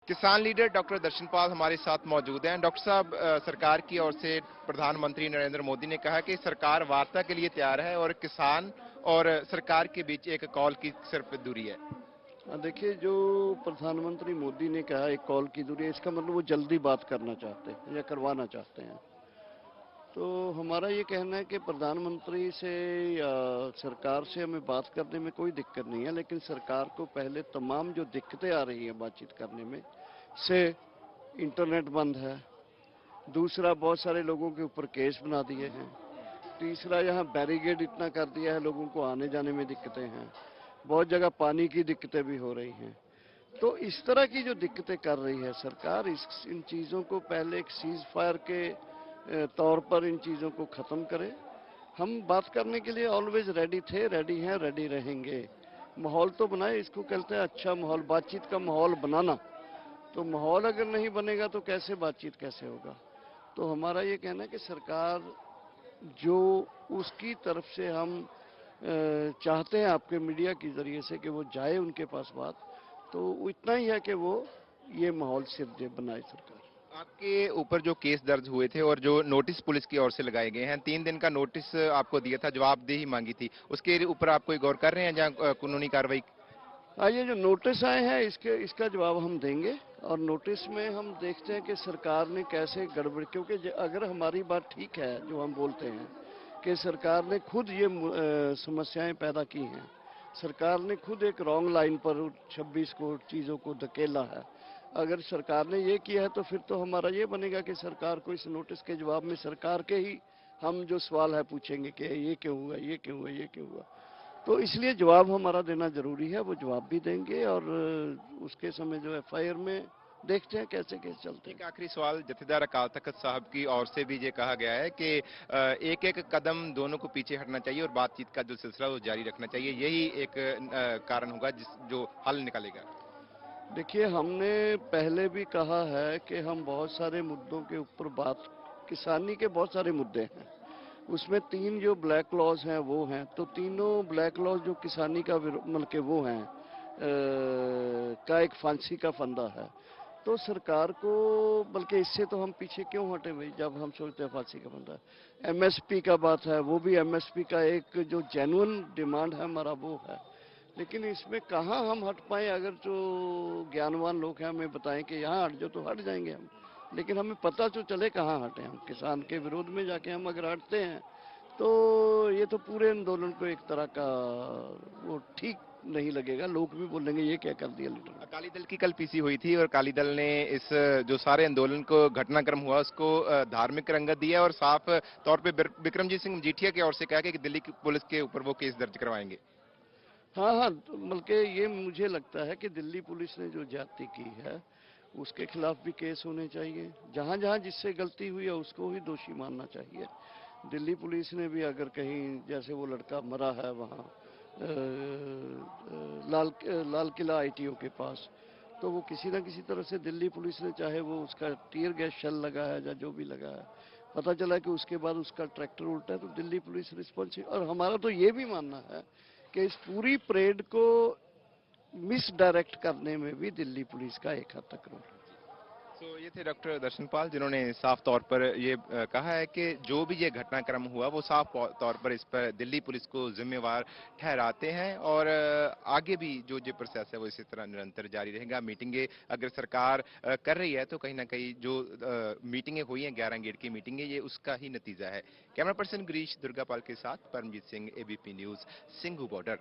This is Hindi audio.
किसान लीडर डॉक्टर दर्शनपाल हमारे साथ मौजूद हैं। डॉक्टर साहब, सरकार की ओर से प्रधानमंत्री नरेंद्र मोदी ने कहा कि सरकार वार्ता के लिए तैयार है और किसान और सरकार के बीच एक कॉल की सिर्फ दूरी है। देखिए, जो प्रधानमंत्री मोदी ने कहा एक कॉल की दूरी है, इसका मतलब वो जल्दी बात करना चाहते हैं या करवाना चाहते हैं। तो हमारा ये कहना है कि प्रधानमंत्री से या सरकार से हमें बात करने में कोई दिक्कत नहीं है, लेकिन सरकार को पहले तमाम जो दिक्कतें आ रही हैं बातचीत करने में से इंटरनेट बंद है, दूसरा बहुत सारे लोगों के ऊपर केस बना दिए हैं, तीसरा यहाँ बैरिकेड इतना कर दिया है, लोगों को आने जाने में दिक्कतें हैं, बहुत जगह पानी की दिक्कतें भी हो रही हैं। तो इस तरह की जो दिक्कतें कर रही है सरकार, इन चीज़ों को पहले एक सीज फायर के तौर पर इन चीज़ों को ख़त्म करे। हम बात करने के लिए ऑलवेज रेडी थे, रेडी हैं, रेडी रहेंगे। माहौल तो बनाए, इसको कहते हैं अच्छा माहौल, बातचीत का माहौल बनाना। तो माहौल अगर नहीं बनेगा तो कैसे बातचीत कैसे होगा। तो हमारा ये कहना है कि सरकार जो उसकी तरफ से हम चाहते हैं आपके मीडिया के जरिए से कि वो जाए उनके पास बात, तो इतना ही है कि वो ये माहौल सिर्जे बनाए सरकार। आपके ऊपर जो केस दर्ज हुए थे और जो नोटिस पुलिस की ओर से लगाए गए हैं, 3 दिन का नोटिस आपको दिया था, जवाबदेही मांगी थी, उसके ऊपर आप कोई गौर कर रहे हैं जहां कानूनी कार्रवाई? ये जो नोटिस आए हैं इसका जवाब हम देंगे, और नोटिस में हम देखते हैं कि सरकार ने कैसे गड़बड़, क्योंकि अगर हमारी बात ठीक है जो हम बोलते हैं कि सरकार ने खुद ये समस्याएं पैदा की हैं, सरकार ने खुद एक रॉन्ग लाइन पर 26 को चीज़ों को धकेला है। अगर सरकार ने ये किया है तो फिर तो हमारा ये बनेगा कि सरकार को इस नोटिस के जवाब में सरकार के ही हम जो सवाल है पूछेंगे कि ये क्यों हुआ, ये क्यों हुआ, ये क्यों हुआ। तो इसलिए जवाब हमारा देना जरूरी है, वो जवाब भी देंगे, और उसके समय जो एफआईआर में देखते हैं कैसे केस चलते हैं। एक आखिरी सवाल, जथेदार अकाल तख्त साहब की ओर से भी ये कहा गया है कि एक एक कदम दोनों को पीछे हटना चाहिए और बातचीत का जो सिलसिला वो जारी रखना चाहिए, यही एक कारण होगा जो हल निकालेगा। देखिए, हमने पहले भी कहा है कि हम बहुत सारे मुद्दों के ऊपर बात, किसानी के बहुत सारे मुद्दे हैं, उसमें 3 जो ब्लैक क्लॉज हैं वो हैं, तो तीनों ब्लैक क्लॉज जो किसानी का मतलब के वो हैं का एक फांसी का फंदा है। तो सरकार को, बल्कि इससे तो हम पीछे क्यों हटे भाई, जब हम सोचते हैं फांसी का फंदा। एमएसपी का बात है, वो भी एमएसपी का एक जो जेन्युइन डिमांड है हमारा वो है, लेकिन इसमें कहाँ हम हट पाए। अगर जो ज्ञानवान लोग हैं हमें बताएं कि यहाँ हट जाओ तो हट जाएंगे हम, लेकिन हमें पता तो चले कहाँ हटे हम। किसान के विरोध में जाके हम अगर हटते हैं तो ये तो पूरे आंदोलन को एक तरह का वो ठीक नहीं लगेगा, लोग भी बोलेंगे ये क्या कर दिया लीडर। अकाली दल की कल पीसी हुई थी और अकाली दल ने इस जो सारे आंदोलन को घटनाक्रम हुआ उसको धार्मिक रंगत दिया और साफ तौर पे बिक्रमजीत सिंह मजीठिया की ओर से कहा कि दिल्ली की पुलिस के ऊपर वो केस दर्ज करवाएंगे। हाँ हाँ, बल्कि ये मुझे लगता है कि दिल्ली पुलिस ने जो ज्यादती की है उसके खिलाफ भी केस होने चाहिए। जहाँ जहाँ जिससे गलती हुई है उसको ही दोषी मानना चाहिए। दिल्ली पुलिस ने भी अगर कहीं, जैसे वो लड़का मरा है वहाँ लाल किला आईटीओ के पास, तो वो किसी ना किसी तरह से दिल्ली पुलिस ने, चाहे वो उसका टीयर गैस शेल लगा है या जो भी लगा है, पता चला कि उसके बाद उसका ट्रैक्टर उल्टा है, तो दिल्ली पुलिस रिस्पॉन्सिबल। और हमारा तो ये भी मानना है कि इस पूरी परेड को मिस डायरेक्ट करने में भी दिल्ली पुलिस का एक हद तक रोल है। तो ये थे डॉक्टर दर्शनपाल, जिन्होंने साफ तौर पर ये कहा है कि जो भी ये घटनाक्रम हुआ वो साफ तौर पर इस पर दिल्ली पुलिस को जिम्मेवार ठहराते हैं और आगे भी जो ये प्रोसेस है वो इसी तरह निरंतर जारी रहेगा। मीटिंगें अगर सरकार कर रही है तो कहीं ना कहीं जो मीटिंगें हुई हैं 11 गेट की मीटिंगें, ये उसका ही नतीजा है। कैमरा पर्सन गिरीश दुर्गापाल के साथ Paramjeet Singh, ABP news, Singhu border.